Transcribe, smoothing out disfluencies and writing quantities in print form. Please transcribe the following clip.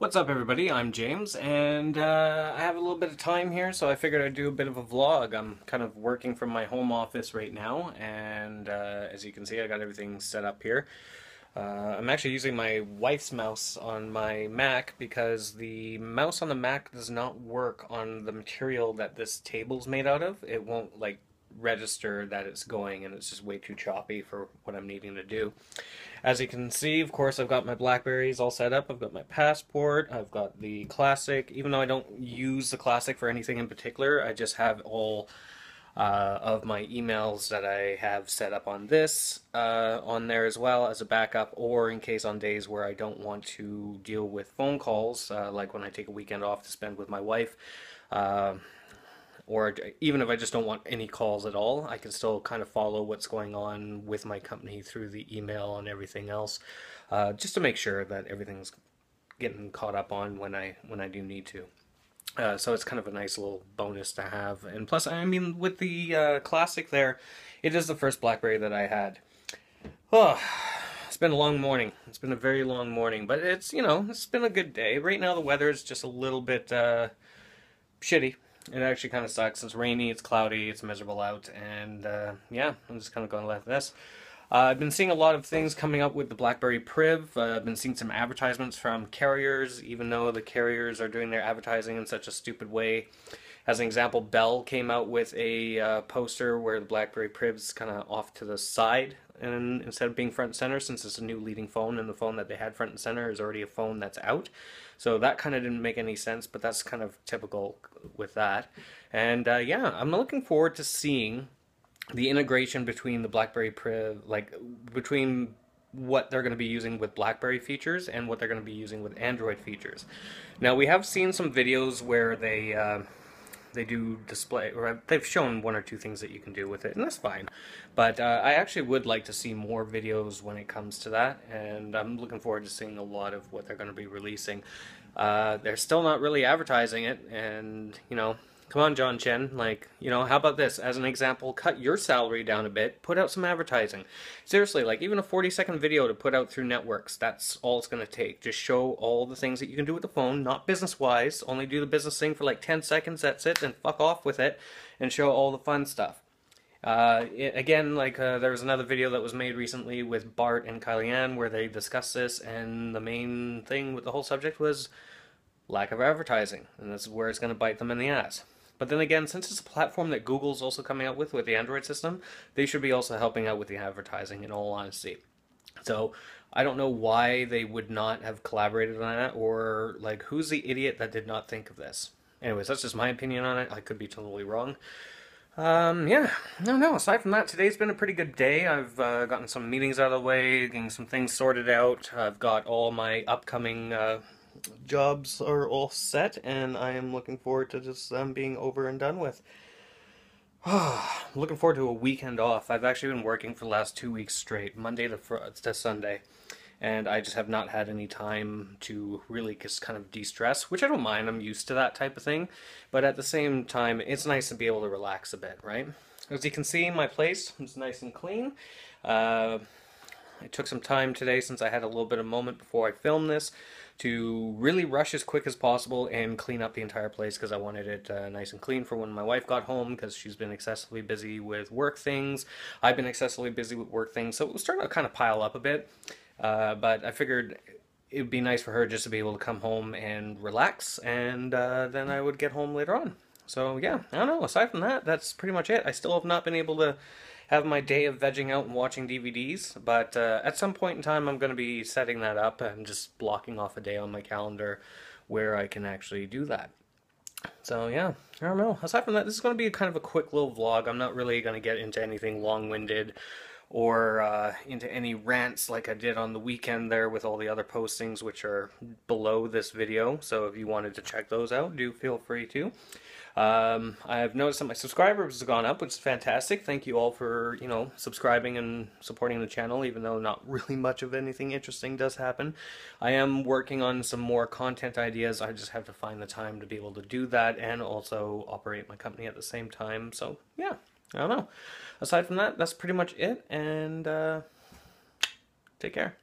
What's up everybody, I'm James, and I have a little bit of time here, so I figured I'd do a bit of a vlog. I'm kind of working from my home office right now, and as you can see I got everything set up here. I'm actually using my wife's mouse on my Mac because the mouse on the Mac does not work on the material that this table's made out of. It won't like register that it's going, and it's just way too choppy for what I'm needing to do. As you can see, of course, I've got my Blackberries all set up. I've got my Passport. I've got the Classic. Even though I don't use the Classic for anything in particular, I just have all of my emails that I have set up on this on there as well as a backup, or in case on days where I don't want to deal with phone calls, like when I take a weekend off to spend with my wife. Or even if I just don't want any calls at all, I can still kind of follow what's going on with my company through the email and everything else, just to make sure that everything's getting caught up on when I do need to. So it's kind of a nice little bonus to have. And plus, I mean, with the Classic there, it is the first BlackBerry that I had. Oh, it's been a long morning. It's been a very long morning, but it's, you know, it's been a good day. Right now the weather is just a little bit shitty. It actually kind of sucks. It's rainy, it's cloudy, it's miserable out, and yeah, I'm just kind of going like this. I've been seeing a lot of things coming up with the BlackBerry Priv. I've been seeing some advertisements from carriers, even though the carriers are doing their advertising in such a stupid way. As an example, Bell came out with a poster where the BlackBerry Priv's kind of off to the side, and instead of being front and center, since it's a new leading phone, and the phone that they had front and center is already a phone that's out. So that kind of didn't make any sense, but that's kind of typical with that. And yeah, I'm looking forward to seeing the integration between the BlackBerry Priv, like between what they're going to be using with BlackBerry features and what they're going to be using with Android features. Now, we have seen some videos where they do display, or they've shown one or two things that you can do with it, and that's fine. But I actually would like to see more videos when it comes to that, and I'm looking forward to seeing a lot of what they're going to be releasing. They're still not really advertising it, and, you know, come on, John Chen, like, you know, how about this? As an example, cut your salary down a bit, put out some advertising. Seriously, like, even a 40-second video to put out through networks, that's all it's going to take. Just show all the things that you can do with the phone, not business-wise, only do the business thing for like 10 seconds, that's it, and fuck off with it, and show all the fun stuff. Again, like, there was another video that was made recently with Bart and Kylie-Ann where they discussed this, and the main thing with the whole subject was lack of advertising, and this is where it's going to bite them in the ass. But then again, since it's a platform that Google's also coming out with the Android system, they should be also helping out with the advertising, in all honesty. So I don't know why they would not have collaborated on that, or like, who's the idiot that did not think of this? Anyways, that's just my opinion on it. I could be totally wrong. Yeah, no, aside from that, today's been a pretty good day. I've gotten some meetings out of the way, getting some things sorted out. I've got all my upcoming jobs are all set, and I am looking forward to just them being over and done with. I'm looking forward to a weekend off. I've actually been working for the last 2 weeks straight, Monday to Sunday, and I just have not had any time to really just kind of de-stress, which I don't mind. I'm used to that type of thing, but at the same time, it's nice to be able to relax a bit, right? As you can see, my place is nice and clean. I took some time today, since I had a little bit of moment before I filmed this, to really rush as quick as possible and clean up the entire place, because I wanted it nice and clean for when my wife got home, because she's been excessively busy with work things. I've been excessively busy with work things, so it was starting to kind of pile up a bit. But I figured it would be nice for her just to be able to come home and relax, and then I would get home later on. So yeah, I don't know, aside from that, that's pretty much it. I still have not been able to have my day of vegging out and watching DVDs, but at some point in time I'm going to be setting that up and just blocking off a day on my calendar where I can actually do that. So yeah, I don't know. Aside from that, this is going to be kind of a quick little vlog. I'm not really going to get into anything long-winded or into any rants like I did on the weekend there with all the other postings, which are below this video. So if you wanted to check those out, do feel free to. I've noticed that my subscribers have gone up, which is fantastic. Thank you all for, you know, subscribing and supporting the channel, even though not really much of anything interesting does happen. I am working on some more content ideas. I just have to find the time to be able to do that and also operate my company at the same time. So yeah, I don't know. Aside from that, that's pretty much it, and take care.